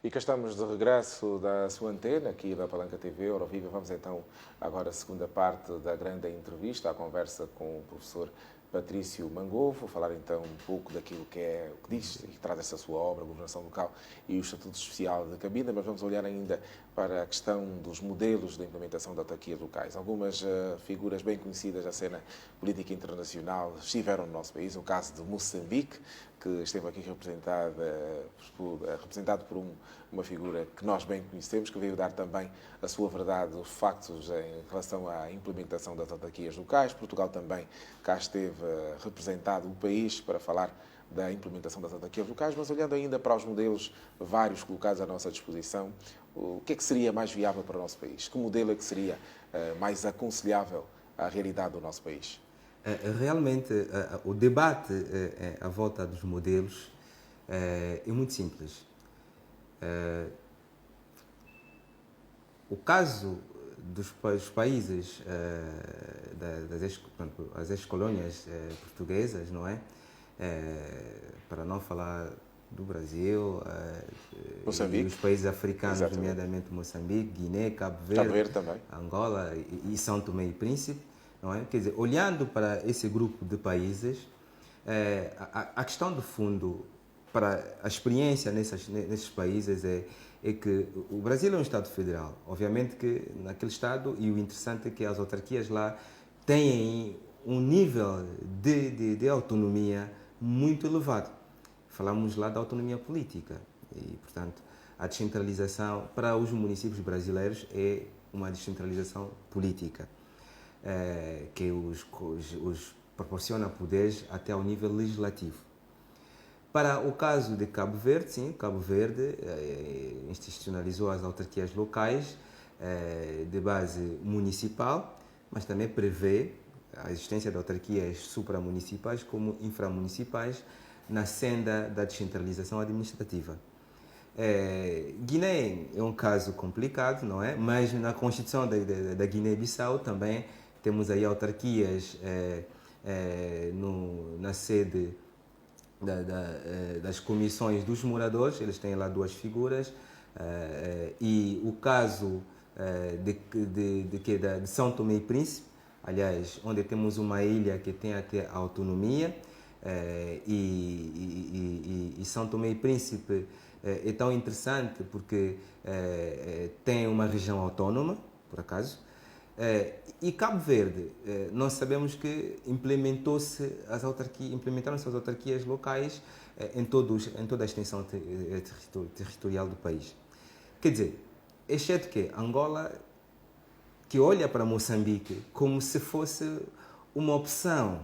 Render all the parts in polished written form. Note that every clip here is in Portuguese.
E cá estamos de regresso da sua antena, aqui da Palanca TV, Euroviva. Vamos então agora à segunda parte da grande entrevista, a conversa com o professor Patrício Mangovo, falar então um pouco daquilo o que diz e que traz essa sua obra, a Governação Local e o Estatuto Especial de Cabinda, mas vamos olhar ainda para a questão dos modelos de implementação de autarquias locais. Algumas figuras bem conhecidas da cena política internacional estiveram no nosso país, o caso de Moçambique, que esteve aqui representado por uma figura que nós bem conhecemos, que veio dar também a sua verdade, os factos em relação à implementação das autarquias locais. Portugal também cá esteve representado o país para falar da implementação das autarquias locais, mas olhando ainda para os modelos vários colocados à nossa disposição, o que é que seria mais viável para o nosso país? Que modelo é que seria mais aconselhável à realidade do nosso país? Realmente, o debate à volta dos modelos é muito simples. O caso dos países das ex-colônias portuguesas, não é? Para não falar do Brasil, e os países africanos, exatamente, nomeadamente Moçambique, Guiné, Cabo Verde Verde também, Angola e São Tomé e Príncipe, não é? Quer dizer, olhando para esse grupo de países, a questão de fundo para a experiência nesses países é que o Brasil é um Estado federal. Obviamente que naquele Estado, e o interessante é que as autarquias lá têm um nível de autonomia muito elevado. Falamos lá da autonomia política e, portanto, a descentralização para os municípios brasileiros é uma descentralização política, que os proporciona poderes até ao nível legislativo. Para o caso de Cabo Verde, sim, Cabo Verde institucionalizou as autarquias locais de base municipal, mas também prevê a existência de autarquias supramunicipais como inframunicipais na senda da descentralização administrativa. Guiné é um caso complicado, não é? Mas na Constituição da Guiné-Bissau também temos aí autarquias na sede das comissões dos moradores, eles têm lá duas figuras, e o caso de São Tomé e Príncipe, aliás, onde temos uma ilha que tem até autonomia, e São Tomé e Príncipe é tão interessante porque tem uma região autónoma, por acaso, e Cabo Verde, nós sabemos que implementaram-se as autarquias locais em toda a extensão territorial do país. Quer dizer, exceto que Angola, que olha para Moçambique como se fosse uma opção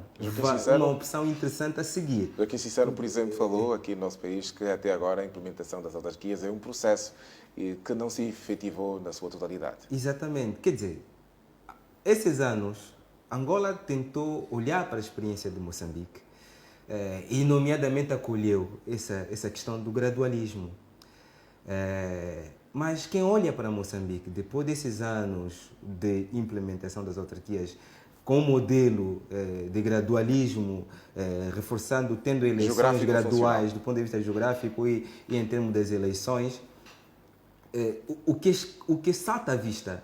interessante a seguir. Joaquim Sincero, por exemplo, falou aqui no nosso país que até agora a implementação das autarquias é um processo que não se efetivou na sua totalidade. Exatamente. Quer dizer, esses anos, Angola tentou olhar para a experiência de Moçambique e, nomeadamente, acolheu essa questão do gradualismo. Mas quem olha para Moçambique, depois desses anos de implementação das autarquias, com um modelo de gradualismo, tendo eleições graduais do ponto de vista geográfico e em termos das eleições, o que salta à vista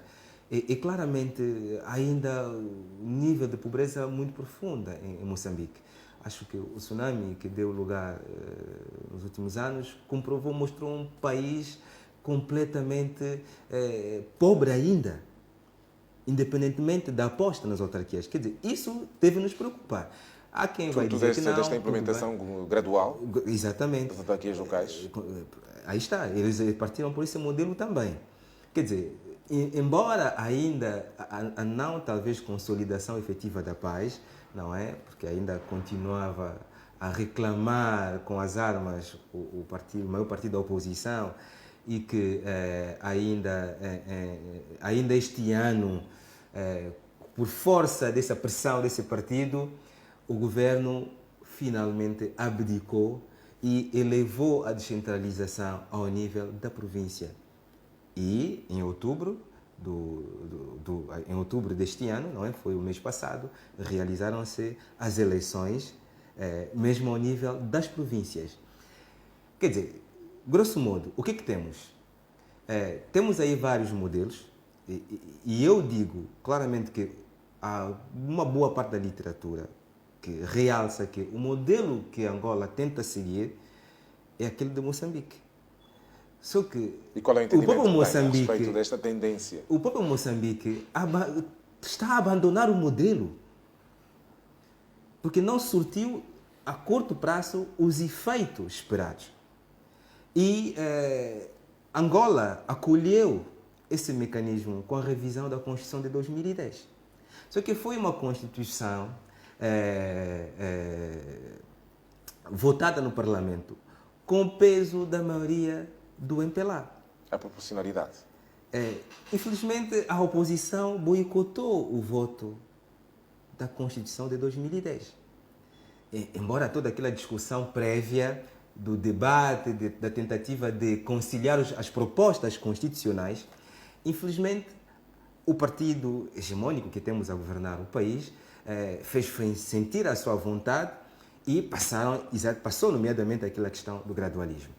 é claramente ainda um nível de pobreza muito profunda em Moçambique. Acho que o tsunami que deu lugar nos últimos anos mostrou um país completamente pobre ainda, independentemente da aposta nas autarquias. Quer dizer, isso deve nos preocupar. Há quem vai dizer que não... Desta implementação gradual, exatamente, das autarquias locais. Aí está, eles partiram por esse modelo também. Quer dizer, embora ainda a não talvez consolidação efetiva da paz, não é? Porque ainda continuava a reclamar com as armas o maior partido da oposição, e que ainda este ano, por força dessa pressão desse partido, o governo finalmente abdicou e elevou a descentralização ao nível da província. E em outubro deste ano, não é? Foi o mês passado, realizaram-se as eleições, mesmo ao nível das províncias. Quer dizer, grosso modo, o que é que temos? Temos aí vários modelos e eu digo claramente que há uma boa parte da literatura que realça que o modelo que Angola tenta seguir é aquele de Moçambique. Só que E qual é o o entendimento próprio que tem a Moçambique, respeito desta tendência? o próprio Moçambique está a abandonar o modelo porque não surtiu a curto prazo os efeitos esperados. E Angola acolheu esse mecanismo com a revisão da Constituição de 2010. Só que foi uma Constituição votada no Parlamento com o peso da maioria do MPLA. A proporcionalidade. Infelizmente, a oposição boicotou o voto da Constituição de 2010. Embora toda aquela discussão prévia do debate, da tentativa de conciliar as propostas constitucionais, infelizmente, o partido hegemônico que temos a governar o país fez sentir a sua vontade e passou nomeadamente aquela questão do gradualismo.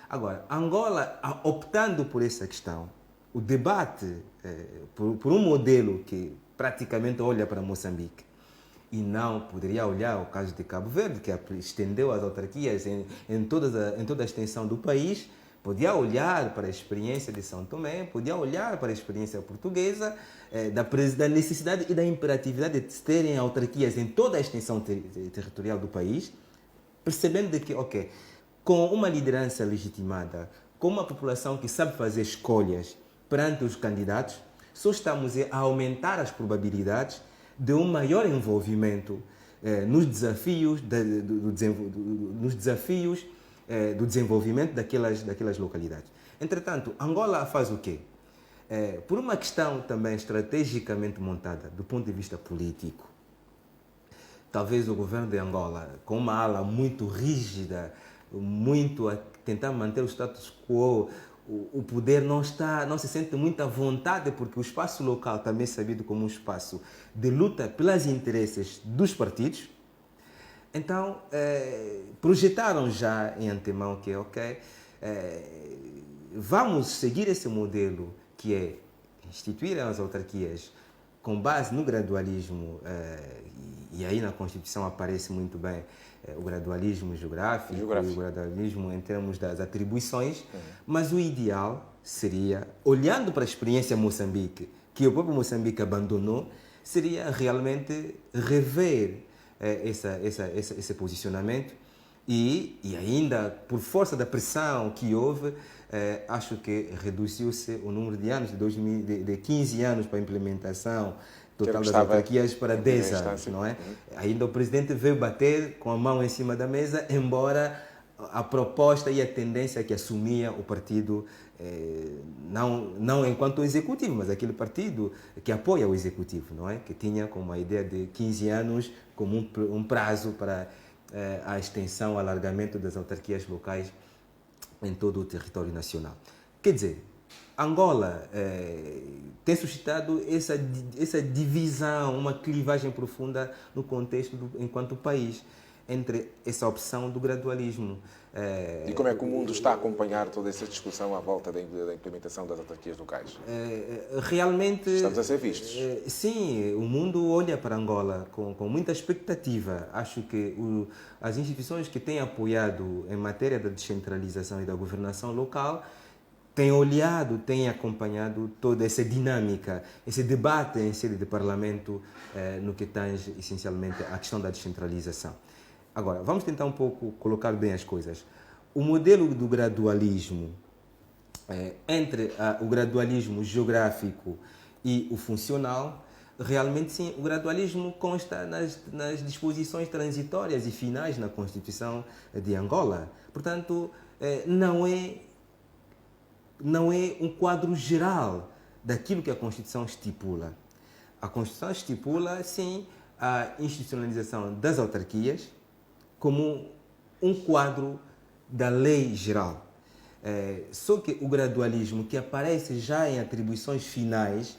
Agora, Angola, optando por essa questão, o debate por um modelo que praticamente olha para Moçambique e não poderia olhar o caso de Cabo Verde, que estendeu as autarquias em toda a extensão do país, podia olhar para a experiência de São Tomé, podia olhar para a experiência portuguesa, da necessidade e da imperatividade de se terem autarquias em toda a extensão territorial do país, percebendo de que, ok, com uma liderança legitimada, com uma população que sabe fazer escolhas perante os candidatos, só estamos a aumentar as probabilidades de um maior envolvimento nos desafios do desenvolvimento daquelas localidades. Entretanto, Angola faz o quê? Por uma questão também estrategicamente montada do ponto de vista político, talvez o governo de Angola, com uma ala muito rígida, muito a tentar manter o status quo, o poder não se sente muito à vontade, porque o espaço local também é sabido como um espaço de luta pelos interesses dos partidos. Então, projetaram já em antemão que, ok, vamos seguir esse modelo que é instituir as autarquias com base no gradualismo, e aí na Constituição aparece muito bem o gradualismo geográfico e o gradualismo em termos das atribuições, mas o ideal seria, olhando para a experiência Moçambique, que o próprio Moçambique abandonou, seria realmente rever esse posicionamento e ainda, por força da pressão que houve, acho que reduziu-se o número de anos, de 15 anos para a implementação total das autarquias para 10 anos, não é? Ainda o presidente veio bater com a mão em cima da mesa, embora a proposta e a tendência que assumia o partido, não enquanto executivo, mas aquele partido que apoia o executivo, não é? Que tinha como a ideia de 15 anos como um prazo para a extensão, alargamento das autarquias locais em todo o território nacional. Quer dizer, Angola tem suscitado essa divisão, uma clivagem profunda no contexto enquanto país, entre essa opção do gradualismo. E como é que o mundo está a acompanhar toda essa discussão à volta da implementação das autarquias locais? Realmente... Estamos a ser vistos. Sim, o mundo olha para Angola com muita expectativa. Acho que as instituições que têm apoiado em matéria da descentralização e da governação local têm olhado, têm acompanhado toda essa dinâmica, esse debate em sede de parlamento no que tange essencialmente à questão da descentralização. Agora, vamos tentar um pouco colocar bem as coisas. O modelo do gradualismo, entre o gradualismo geográfico e o funcional, realmente sim, o gradualismo consta nas disposições transitórias e finais na Constituição de Angola. Portanto, não é um quadro geral daquilo que a Constituição estipula. A Constituição estipula, sim, a institucionalização das autarquias como um quadro da lei geral. Só que o gradualismo, que aparece já em atribuições finais,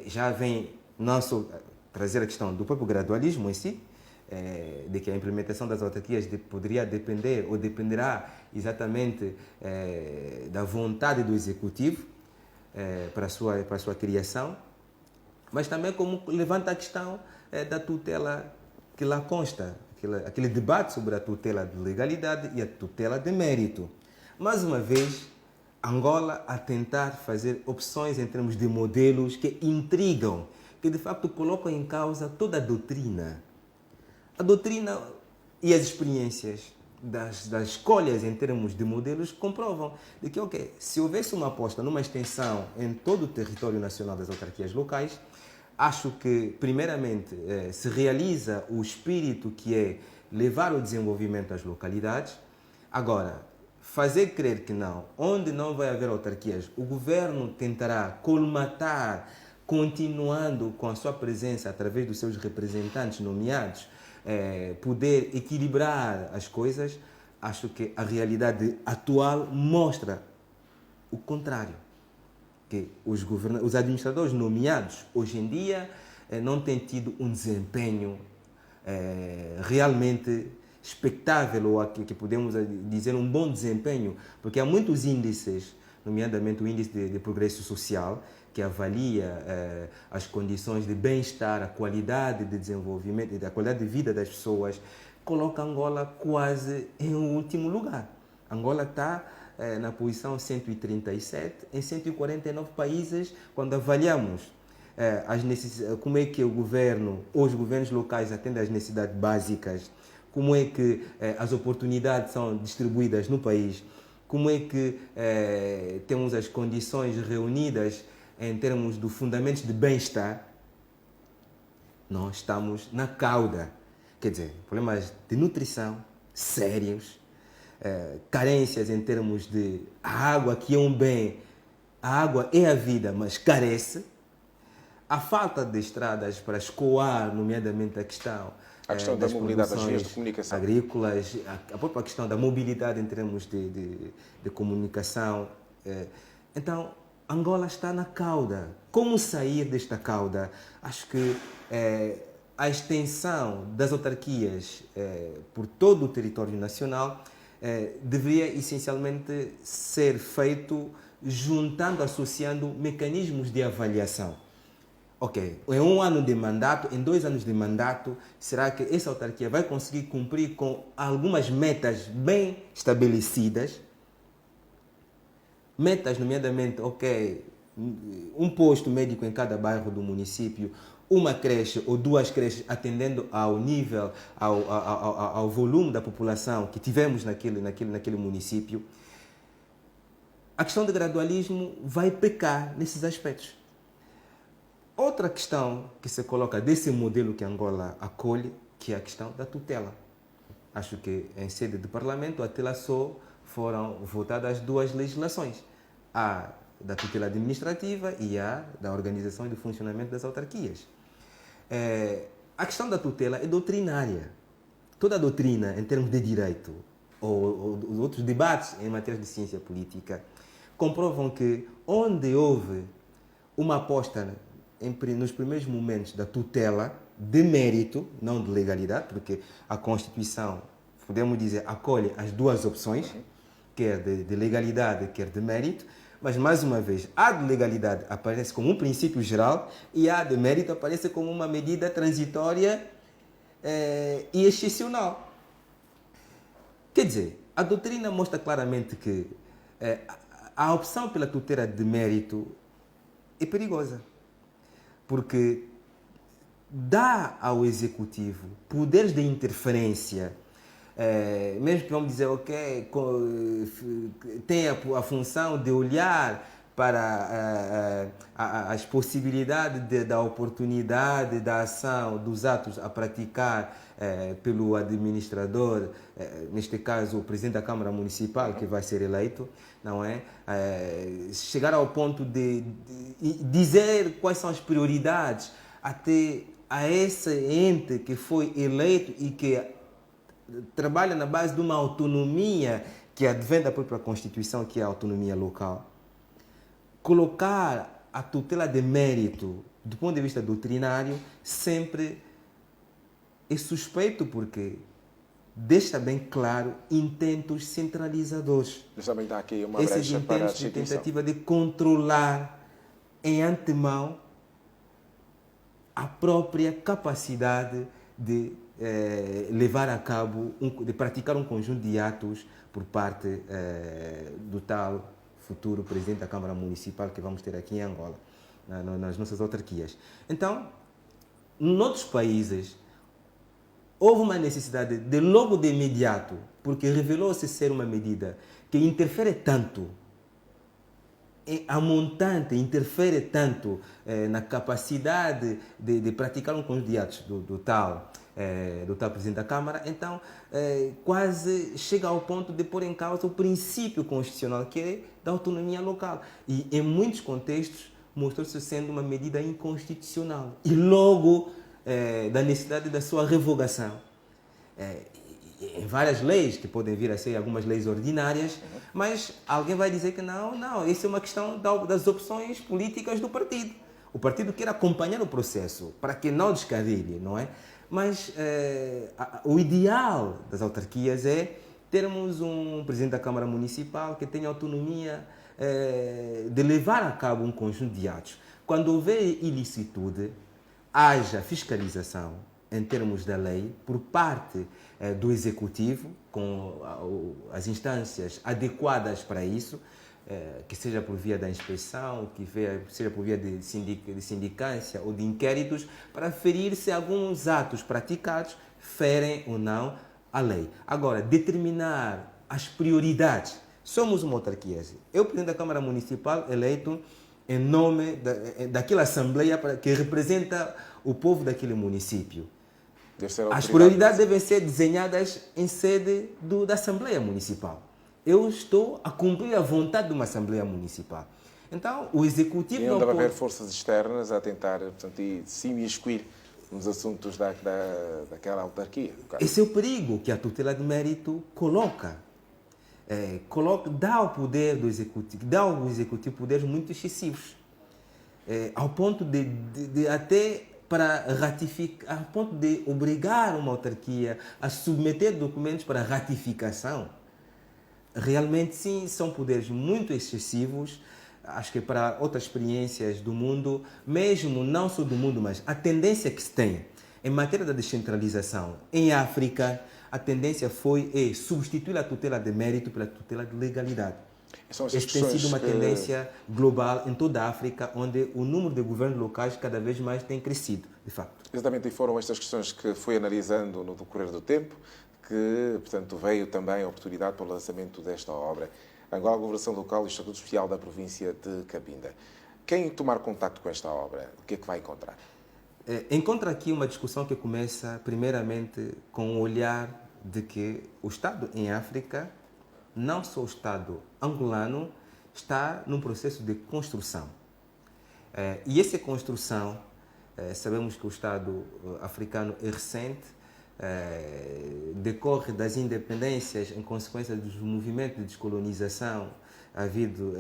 já vem não só trazer a questão do próprio gradualismo em si, de que a implementação das autarquias poderia depender ou dependerá exatamente da vontade do Executivo para a sua criação, mas também como levanta a questão da tutela que lá consta, aquele debate sobre a tutela de legalidade e a tutela de mérito. Mais uma vez, Angola a tentar fazer opções em termos de modelos que intrigam, que de facto colocam em causa toda a doutrina. A doutrina e as experiências das escolhas em termos de modelos comprovam de que, ok, se houvesse uma aposta numa extensão em todo o território nacional das autarquias locais, acho que, primeiramente, se realiza o espírito que é levar o desenvolvimento às localidades. Agora, fazer crer que não, onde não vai haver autarquias, o governo tentará colmatar, continuando com a sua presença através dos seus representantes nomeados, poder equilibrar as coisas. Acho que a realidade atual mostra o contrário. Que os administradores nomeados hoje em dia não têm tido um desempenho realmente expectável, ou que podemos dizer um bom desempenho, porque há muitos índices, nomeadamente o índice de progresso social, que avalia as condições de bem-estar, a qualidade de desenvolvimento, a qualidade de vida das pessoas, coloca Angola quase em último lugar. Angola está na posição 137 em 149 países, quando avaliamos como é que o governo ou os governos locais atendem às necessidades básicas, como é que as oportunidades são distribuídas no país, como é que temos as condições reunidas em termos dos fundamentos de bem-estar. Nós estamos na cauda. Quer dizer, problemas de nutrição sérios, carências em termos de a água, que é um bem, a água é a vida, mas carece. A falta de estradas para escoar, nomeadamente a questão da mobilidade das vias de comunicação agrícolas, a própria questão da mobilidade em termos de comunicação. Então, Angola está na cauda. Como sair desta cauda? Acho que a extensão das autarquias por todo o território nacional deveria essencialmente ser feito juntando, associando mecanismos de avaliação. Ok, em 1 ano de mandato, em 2 anos de mandato, será que essa autarquia vai conseguir cumprir com algumas metas bem estabelecidas? Metas, nomeadamente, ok, um posto médico em cada bairro do município, uma creche ou 2 creches atendendo ao nível, ao volume da população que tivemos naquele município. A questão do gradualismo vai pecar nesses aspectos. Outra questão que se coloca desse modelo que Angola acolhe, que é a questão da tutela. Acho que em sede de parlamento até lá só foram votadas 2 legislações. A da tutela administrativa e a da organização e do funcionamento das autarquias. A questão da tutela é doutrinária. Toda a doutrina, em termos de direito, ou outros debates em matéria de ciência política, comprovam que onde houve uma aposta nos primeiros momentos da tutela de mérito, não de legalidade, porque a Constituição, podemos dizer, acolhe as 2 opções, quer de legalidade, quer de mérito, mas, mais uma vez, a de legalidade aparece como um princípio geral e a de mérito aparece como uma medida transitória e excepcional. Quer dizer, a doutrina mostra claramente que a opção pela tutela de mérito é perigosa, porque dá ao Executivo poderes de interferência, mesmo que vamos dizer, ok, tem a função de olhar para as possibilidades da oportunidade, da ação, dos atos a praticar pelo administrador, neste caso o presidente da Câmara Municipal, que vai ser eleito, não é? Chegar ao ponto de dizer quais são as prioridades até a esse ente que foi eleito e que trabalha na base de uma autonomia que advém da própria Constituição, que é a autonomia local. Colocar a tutela de mérito, do ponto de vista doutrinário, sempre é suspeito porque deixa bem claro intentos centralizadores. Mas também dá aqui uma Esses brecha para a intentos de instituição. tentativa de controlar em antemão a própria capacidade de levar a cabo, de praticar um conjunto de atos por parte do tal futuro presidente da Câmara Municipal que vamos ter aqui em Angola, nas nossas autarquias. Então, noutros países, houve uma necessidade de logo de imediato, porque revelou-se ser uma medida que interfere tanto, a montante, interfere tanto na capacidade de praticar um conjunto de atos do tal Presidente da Câmara, então quase chega ao ponto de pôr em causa o princípio constitucional, que é da autonomia local. E em muitos contextos mostrou-se sendo uma medida inconstitucional. E logo da necessidade da sua revogação. Em várias leis, que podem vir a ser algumas leis ordinárias, mas alguém vai dizer que não, isso é uma questão das opções políticas do partido. O partido quer acompanhar o processo para que não descarrilhe, não é? Mas o ideal das autarquias é termos um presidente da Câmara Municipal que tenha autonomia de levar a cabo um conjunto de atos. Quando houver ilicitude, haja fiscalização em termos da lei por parte do Executivo, com as instâncias adequadas para isso, que seja por via da inspeção, que seja por via de sindicância ou de inquéritos, para aferir se alguns atos praticados ferem ou não a lei. Agora, determinar as prioridades. Somos uma autarquia. Eu, presidente da Câmara Municipal, eleito em nome daquela Assembleia que representa o povo daquele município. As prioridades devem ser desenhadas em sede da Assembleia Municipal. Eu estou a cumprir a vontade de uma Assembleia Municipal. Então, o Executivo... E não deve haver forças externas a tentar, portanto, se imiscuir nos assuntos daquela autarquia. Esse é o perigo que a tutela de mérito coloca. Dá ao poder do Executivo, dá ao Executivo poderes muito excessivos. Ao ponto de até para ratificar, a ponto de obrigar uma autarquia a submeter documentos para ratificação. Realmente, sim, são poderes muito excessivos. Acho que para outras experiências do mundo, mesmo não só do mundo, mas a tendência que se tem em matéria da descentralização em África, a tendência foi substituir a tutela de mérito pela tutela de legalidade. Esta tem sido uma tendência global em toda a África, onde o número de governos locais cada vez mais tem crescido, de facto. Exatamente, e foram estas questões que foi analisando no decorrer do tempo, que, portanto, veio também a oportunidade para o lançamento desta obra. Angola, Governação Local e Estatuto Especial da Província de Cabinda. Quem tomar contacto com esta obra, o que é que vai encontrar? Encontra aqui uma discussão que começa, primeiramente, com o olhar de que o Estado em África, não só o Estado angolano, está num processo de construção. E essa construção, sabemos que o Estado africano é recente, decorre das independências em consequência dos movimentos de descolonização havido,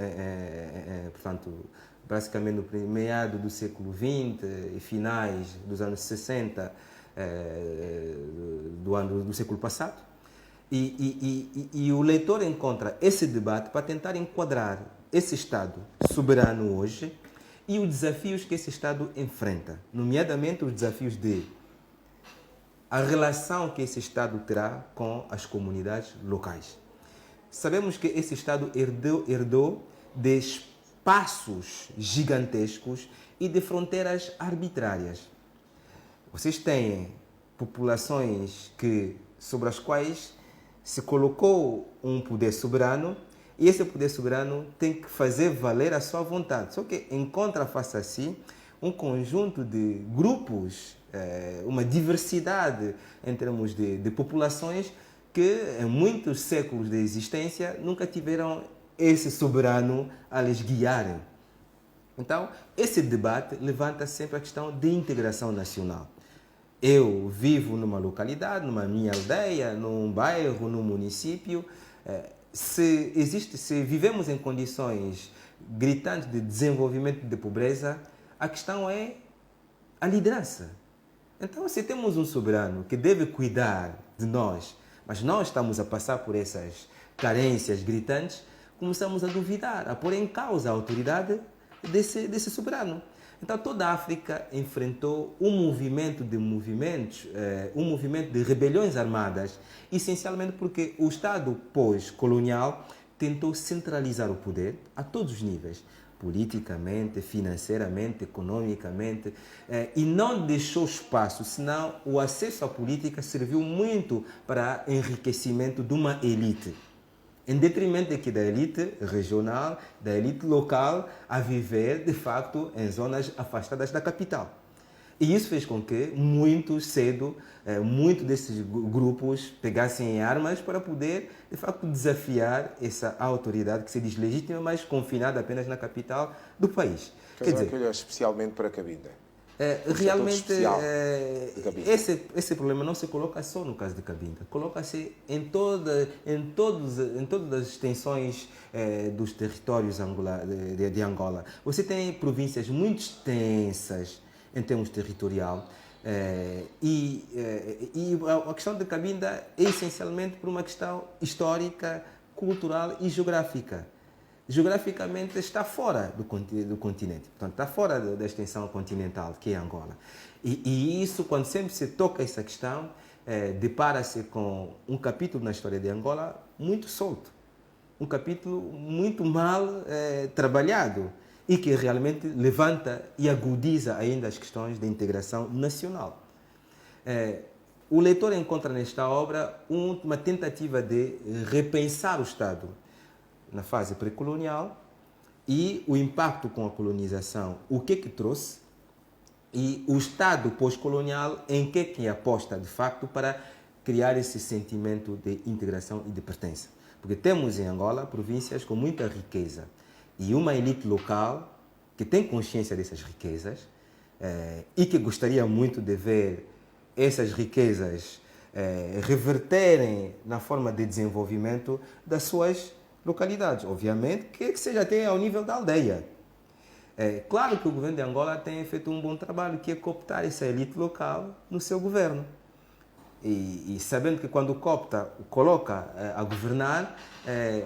portanto, basicamente no meado do século XX e finais dos anos 60 do século passado. E o leitor encontra esse debate para tentar enquadrar esse Estado soberano hoje e os desafios que esse Estado enfrenta, nomeadamente os desafios de a relação que esse Estado terá com as comunidades locais. Sabemos que esse Estado herdou de espaços gigantescos e de fronteiras arbitrárias. Vocês têm populações sobre as quais se colocou um poder soberano e esse poder soberano tem que fazer valer a sua vontade. Só que encontra face a si um conjunto de grupos, uma diversidade em termos de populações que em muitos séculos de existência nunca tiveram esse soberano a lhes guiarem. Então, esse debate levanta sempre a questão de integração nacional. Eu vivo numa localidade, numa minha aldeia, num bairro, num município. Se vivemos em condições gritantes de desenvolvimento e de pobreza, a questão é a liderança. Então, se temos um soberano que deve cuidar de nós, mas nós estamos a passar por essas carências gritantes, começamos a duvidar, a pôr em causa a autoridade desse soberano. Então, toda a África enfrentou um movimento de rebeliões armadas, essencialmente porque o Estado pós-colonial tentou centralizar o poder a todos os níveis, politicamente, financeiramente, economicamente, e não deixou espaço, senão o acesso à política serviu muito para enriquecimento de uma elite, em detrimento aqui da elite regional, da elite local, a viver, de facto, em zonas afastadas da capital. E isso fez com que, muito cedo, muitos desses grupos pegassem armas para poder, de facto, desafiar essa autoridade que se diz legítima, mas confinada apenas na capital do país. Quer dizer, que olha especialmente para Cabinda. Realmente, esse problema não se coloca só no caso de Cabinda, coloca-se em todas as extensões dos territórios de Angola. Você tem províncias muito extensas em termos territorial e a questão de Cabinda é essencialmente por uma questão histórica, cultural e geográfica. Geograficamente está fora do continente, portanto está fora da extensão continental que é Angola. E isso, quando sempre se toca essa questão, depara-se com um capítulo na história de Angola muito solto, um capítulo muito mal trabalhado e que realmente levanta e agudiza ainda as questões de integração nacional. O leitor encontra nesta obra uma tentativa de repensar o Estado na fase pré-colonial e o impacto com a colonização, o que trouxe, e o Estado pós-colonial em que aposta de facto para criar esse sentimento de integração e de pertença. Porque temos em Angola províncias com muita riqueza e uma elite local que tem consciência dessas riquezas e que gostaria muito de ver essas riquezas reverterem na forma de desenvolvimento das suas localidades, obviamente, que seja até ao nível da aldeia. Claro que o governo de Angola tem feito um bom trabalho, que é cooptar essa elite local no seu governo. E sabendo que quando coloca a governar,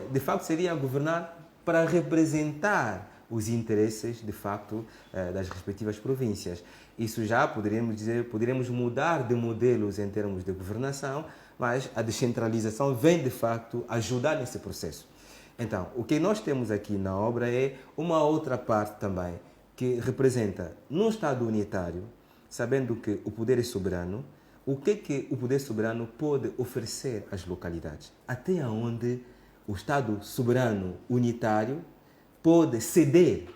de facto seria a governar para representar os interesses, de facto, das respectivas províncias. Isso já poderíamos mudar de modelos em termos de governação, mas a descentralização vem, de facto, ajudar nesse processo. Então, o que nós temos aqui na obra é uma outra parte também, que representa, num Estado unitário, sabendo que o poder é soberano, o que o poder soberano pode oferecer às localidades? Até onde o Estado soberano unitário pode ceder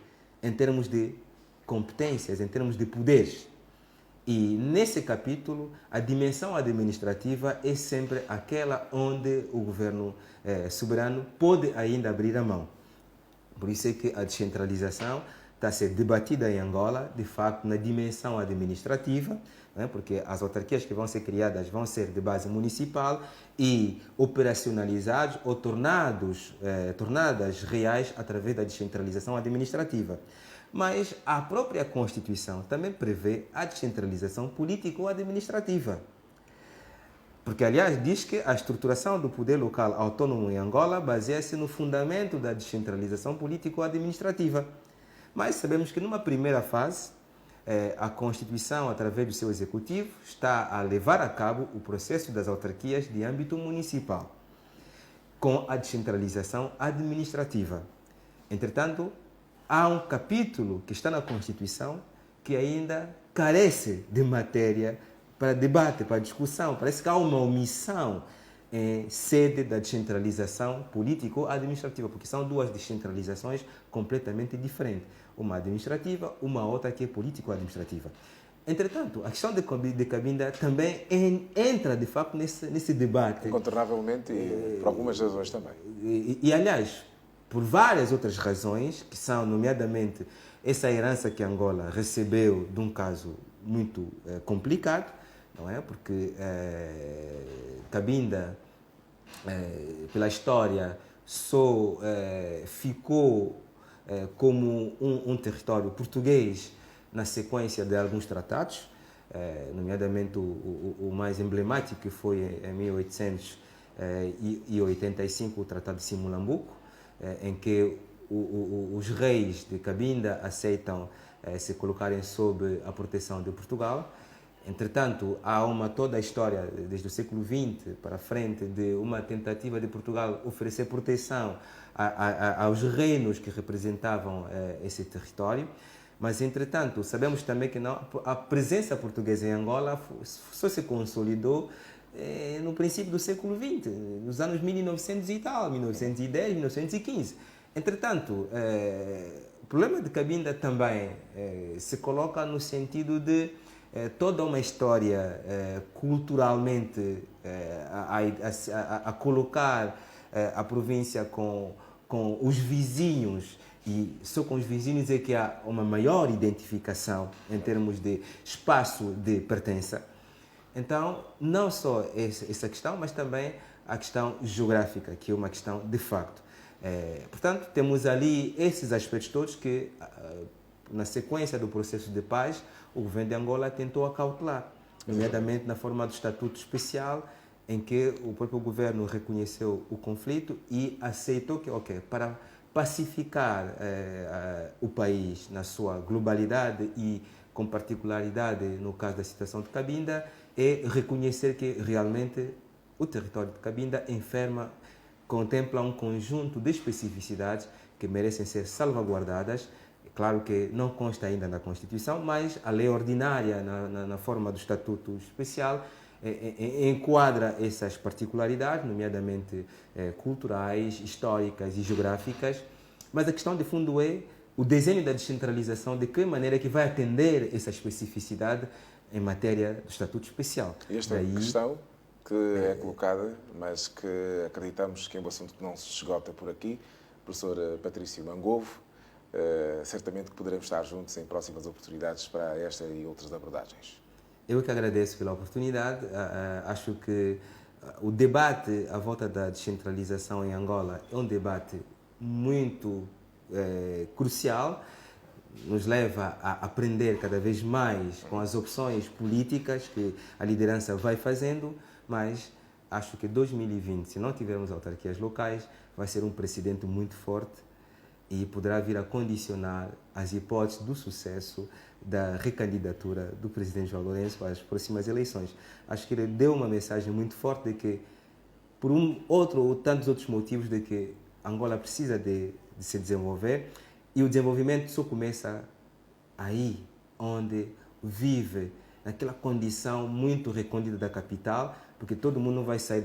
em termos de competências, em termos de poderes. E nesse capítulo, a dimensão administrativa é sempre aquela onde o governo soberano pode ainda abrir a mão. Por isso é que a descentralização está a ser debatida em Angola, de facto, na dimensão administrativa, porque as autarquias que vão ser criadas vão ser de base municipal e operacionalizadas ou tornadas reais através da descentralização administrativa. Mas a própria Constituição também prevê a descentralização político-administrativa. Porque, aliás, diz que a estruturação do poder local autônomo em Angola baseia-se no fundamento da descentralização político-administrativa. Mas sabemos que, numa primeira fase, a Constituição, através do seu executivo, está a levar a cabo o processo das autarquias de âmbito municipal, com a descentralização administrativa. Entretanto, há um capítulo que está na Constituição que ainda carece de matéria para debate, para discussão. Parece que há uma omissão em sede da descentralização político-administrativa, porque são duas descentralizações completamente diferentes. Uma administrativa, uma outra que é político-administrativa. Entretanto, a questão de Cabinda também entra, de facto, nesse debate. Incontornavelmente, e por algumas razões também. Aliás, por várias outras razões, que são, nomeadamente, essa herança que Angola recebeu de um caso muito complicado, não é? Porque Cabinda, pela história, só ficou como um território português na sequência de alguns tratados, nomeadamente o mais emblemático, que foi em 1885, o Tratado de Simulambuco, em que os reis de Cabinda aceitam se colocarem sob a proteção de Portugal. Entretanto, há toda a história, desde o século XX para frente, de uma tentativa de Portugal oferecer proteção aos reinos que representavam esse território. Mas, entretanto, sabemos também que a presença portuguesa em Angola só se consolidou no princípio do século XX, nos anos 1900 e tal, 1910, 1915. Entretanto, o problema de Cabinda também se coloca no sentido de toda uma história culturalmente a colocar a província com os vizinhos, e só com os vizinhos é que há uma maior identificação em termos de espaço de pertença. Então, não só essa questão, mas também a questão geográfica, que é uma questão de facto. Portanto, temos ali esses aspectos todos que, na sequência do processo de paz, o governo de Angola tentou acautelar, nomeadamente na forma do Estatuto Especial, em que o próprio governo reconheceu o conflito e aceitou que, para pacificar o país na sua globalidade e com particularidade no caso da situação de Cabinda, é reconhecer que realmente o território de Cabinda contempla um conjunto de especificidades que merecem ser salvaguardadas. Claro que não consta ainda na Constituição, mas a lei ordinária, na forma do Estatuto Especial, enquadra essas particularidades, nomeadamente culturais, históricas e geográficas. Mas a questão de fundo é o desenho da descentralização, de que maneira que vai atender essa especificidade em matéria do Estatuto Especial. E esta é uma questão que é colocada, mas que acreditamos que é um assunto que não se esgota por aqui. Professor Patrício Mangovo, certamente que poderemos estar juntos em próximas oportunidades para esta e outras abordagens. Eu que agradeço pela oportunidade. Acho que o debate à volta da descentralização em Angola é um debate muito crucial, nos leva a aprender cada vez mais com as opções políticas que a liderança vai fazendo, mas acho que 2020, se não tivermos autarquias locais, vai ser um precedente muito forte e poderá vir a condicionar as hipóteses do sucesso da recandidatura do presidente João Lourenço para as próximas eleições. Acho que ele deu uma mensagem muito forte de que, por ou tantos outros motivos, de que Angola precisa de se desenvolver, e o desenvolvimento só começa aí, onde vive, naquela condição muito recôndita da capital, porque todo mundo não vai sair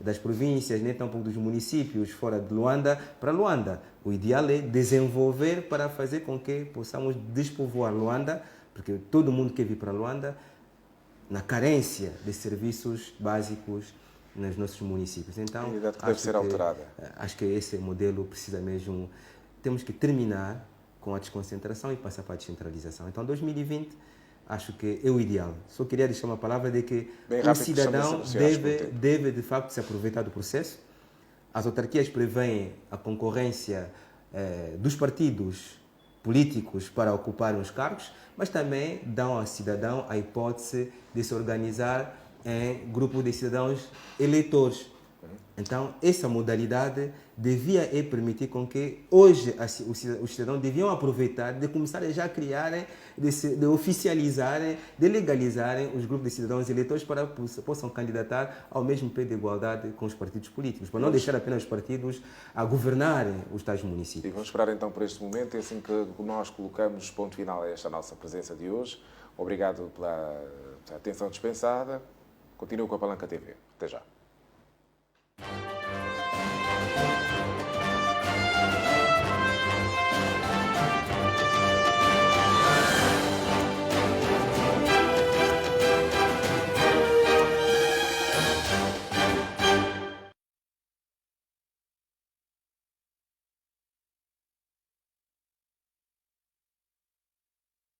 das províncias, nem tampouco dos municípios fora de Luanda para Luanda. O ideal é desenvolver para fazer com que possamos despovoar Luanda, porque todo mundo quer vir para Luanda, na carência de serviços básicos nos nossos municípios. Então, deve ser alterada. Acho que esse modelo precisa mesmo... Temos que terminar com a desconcentração e passar para a descentralização. Então, 2020... acho que é o ideal. Só queria deixar uma palavra de que o cidadão deve, de facto, se aproveitar do processo. As autarquias prevêem a concorrência dos partidos políticos para ocuparem os cargos, mas também dão ao cidadão a hipótese de se organizar em grupo de cidadãos eleitores. Então, essa modalidade devia permitir com que hoje os cidadãos deviam aproveitar de começar já a criarem, de oficializarem, de legalizarem os grupos de cidadãos eleitores para que possam candidatar ao mesmo pé de igualdade com os partidos políticos, para não deixar apenas os partidos a governarem os tais municípios. E vamos esperar então por este momento, e assim que nós colocamos ponto final a esta nossa presença de hoje. Obrigado pela atenção dispensada. Continue com a Palanca TV. Até já.